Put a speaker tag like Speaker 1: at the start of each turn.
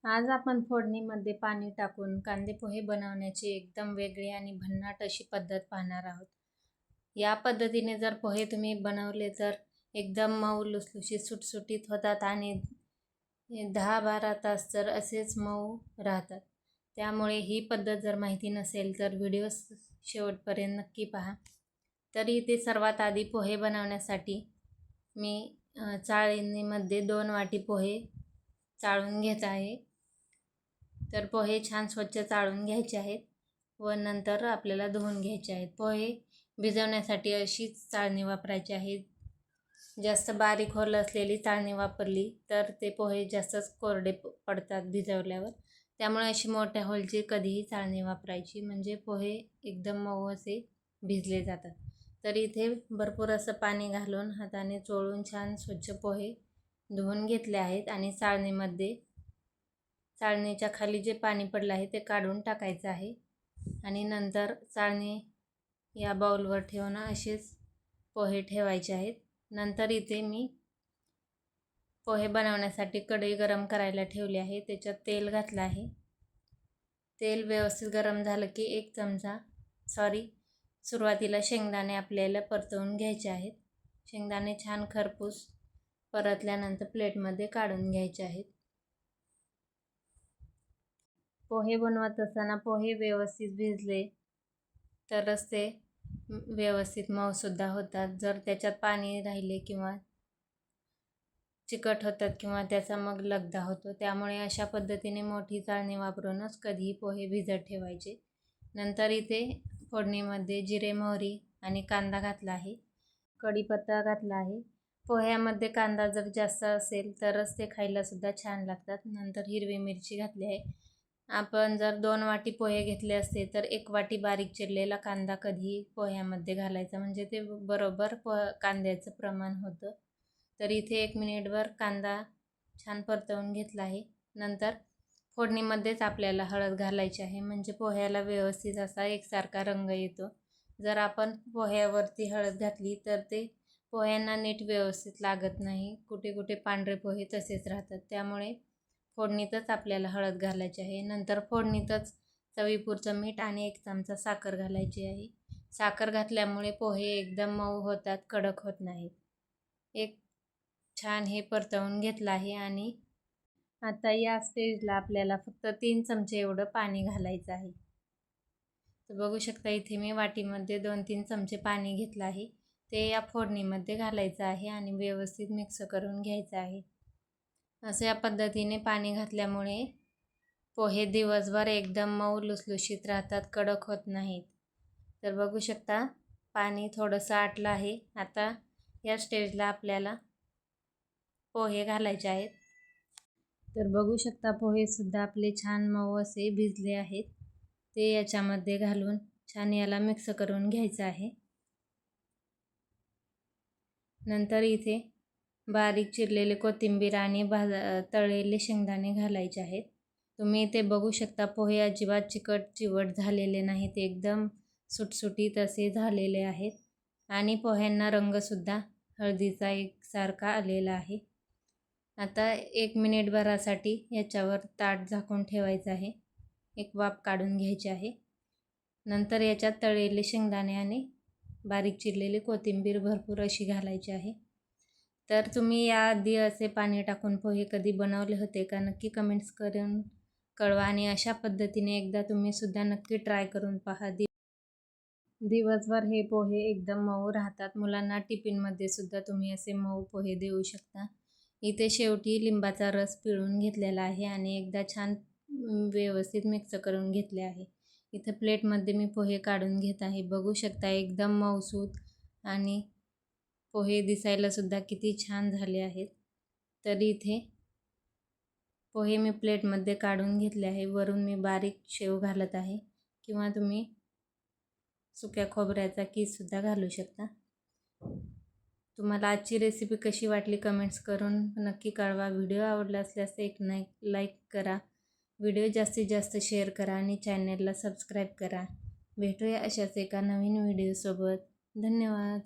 Speaker 1: आज आपण फोडणीमध्ये पाणी टाकून कांदे पोहे बनवण्याची एकदम वेगळी आणि भन्नाट अशी पद्धत पाहणार आहोत. या पद्धतीने जर पोहे तुम्ही बनवले तर एकदम मऊ लुसलुशीत सुटसुटीत होतात आणि 10-12 तास तर असेच मऊ राहतात. त्यामुळे ही पद्धत जर माहिती नसेल तर व्हिडिओ शेवटपर्यंत नक्की पहा. तरी इथे सर्वात आधी पोहे बनवण्यासाठी मी चाळणीमध्ये 2 वाटी पोहे चाळून घेत आहे. तर पोहे छान स्वच्छ चाळून घ्यायचे आहेत व नंतर आपल्याला धुवून घ्यायचे आहेत. पोहे भिजवण्यासाठी अशीच चाळणी वापरायची आहे. जास्त बारीक होल असलेली चाळणी वापरली तर ते पोहे जास्तच कोरडे पडतात भिजवल्यावर. त्यामुळे अशी मोठ्या होलची कधीही चाळणी वापरायची, म्हणजे पोहे एकदम मऊ असे भिजले जातात. तर इथे भरपूर असं पाणी घालून हाताने चोळून छान स्वच्छ पोहे धुवून घेतले आहेत आणि चाळणीच्या खाली जे पाणी पडलं आहे ते काढून टाकायचं आहे. आणि नंतर चाळणी या बाउलवर ठेवून असेच पोहे ठेवायचे आहेत. नंतर इथे मी पोहे बनवण्यासाठी कढई गरम करायला ठेवली आहे. त्याच्यात तेल घातलं आहे. तेल व्यवस्थित गरम झालं की सुरुवातीला शेंगदाणे आपल्याला परतवून घ्यायचे आहेत. शेंगदाणे छान खरपूस परतल्यानंतर प्लेटमध्ये काढून घ्यायचे आहेत. पोहे बनवत असताना पोहे व्यवस्थित भिजले तरच ते व्यवस्थित मऊसुद्धा होतात. जर त्याच्यात पाणी राहिले किंवा चिकट होतात किंवा त्याचा मग लगदा होतो. त्यामुळे अशा पद्धतीने मोठी चाळणी वापरूनच कधीही पोहे भिजत ठेवायचे. नंतर इथे फोडणीमध्ये जिरे, मोहरी आणि कांदा घातला आहे. कढीपत्ता घातला आहे. पोह्यामध्ये कांदा जर जास्त असेल तरच ते खायला सुद्धा छान लागतात. नंतर हिरवी मिरची घातली आहे. आपण जर 2 वाटी पोहे घेतले असते तर 1 वाटी बारीक चिरलेला कांदा कधीही पोह्यामध्ये घालायचा, म्हणजे ते बरोबर कांद्याचं प्रमाण होतं. तर इथे 1 मिनिटभर कांदा छान परतवून घेतला आहे. नंतर फोडणीमध्येच आपल्याला हळद घालायची आहे, म्हणजे पोह्याला व्यवस्थित असा एकसारखा रंग येतो. जर आपण पोह्यावरती हळद घातली तर ते पोह्यांना नीट व्यवस्थित लागत नाही. कुठे कुठे पांढरे पोहे तसेच राहतात. त्यामुळे फोडणीतच आपल्याला हळद घालायची आहे. नंतर फोडणीतच चवीपुरतं मीठ आणि 1 चमचा साखर घालायची आहे. साखर घातल्यामुळे पोहे एकदम मऊ होतात, कडक होत नाहीत. एक छान हे परतवून घेतलं आहे आणि आता या स्टेजला आपल्याला फक्त 3 चमचे एवढं पाणी घालायचं आहे. तर बघू शकता इथे मी वाटीमध्ये 2-3 चमचे पाणी घेतलं आहे. ते या फोडणीमध्ये घालायचं आहे आणि व्यवस्थित मिक्स करून घ्यायचं आहे. असं या पद्धतीने पाणी घातल्यामुळे पोहे दिवसभर एकदम मऊ लुसलुशीत राहतात, कडक होत नाहीत. तर बघू शकता पाणी थोडंसं आटलं आहे. आता या स्टेजला आपल्याला पोहे घालायचे आहेत. तर बघू शकता पोहेसुद्धा आपले छान मऊ असे भिजले आहेत. ते याच्यामध्ये घालून छान याला मिक्स करून घ्यायचं आहे. नंतर इथे बारीक चिरलेले कोथिंबीर आणि तळलेले शेंगदाणे घालायचे आहेत. तुम्ही इथे बघू शकता पोहे अजिबात चिकट चिवट झालेले नाहीत, एकदम सुटसुटीत असे झालेले आहेत आणि पोह्यांना रंगसुद्धा हळदीचा एकसारखा आलेला आहे. आता 1 मिनिटभरासाठी याच्यावर ताट झाकून ठेवायचं आहे. एक वाफ काढून घ्यायची आहे. नंतर याच्यात तळलेले शेंगदाणे आणि बारीक चिरलेली कोथिंबीर भरपूर अशी घालायची आहे. तर तुम्ही याआधी असे पाणी टाकून पोहे कधी बनवले होते का? नक्की कमेंट्स करून कळवा आणि अशा पद्धतीने एकदा तुम्ही सुद्धा नक्की ट्राय करून पहा. दिवसभर हे पोहे एकदम मऊ राहतात. मुलांना टिफिनमध्ये सुद्धा तुम्ही असे मऊ पोहे देऊ शकता. इथे शेवटी लिंबाचा रस पिळून घेतलेला आहे आणि एकदा छान व्यवस्थित मिक्स करून घेतले आहे. इथे प्लेटमध्ये मी पोहे काढून घेत आहे. बघू शकता एकदम मऊसूत आणि पोहे दिसायला सुद्धा किती छान झाले आहेत. तर इथे पोहे मी प्लेटमध्ये काढून घेतले आहे. वरून मी बारीक शेव घालत आहे किंवा तुम्ही सुक्या खोबऱ्याचा कीसुद्धा घालू शकता. तुम्हाला आजची रेसिपी कशी वाटली कमेंट्स करून नक्की कळवा. व्हिडिओ आवडला असल्यास एक लाईक करा. व्हिडिओ जास्तीत जास्त शेअर करा आणि चॅनलला सबस्क्राईब करा. भेटूया अशाच एका नवीन व्हिडिओसोबत. धन्यवाद.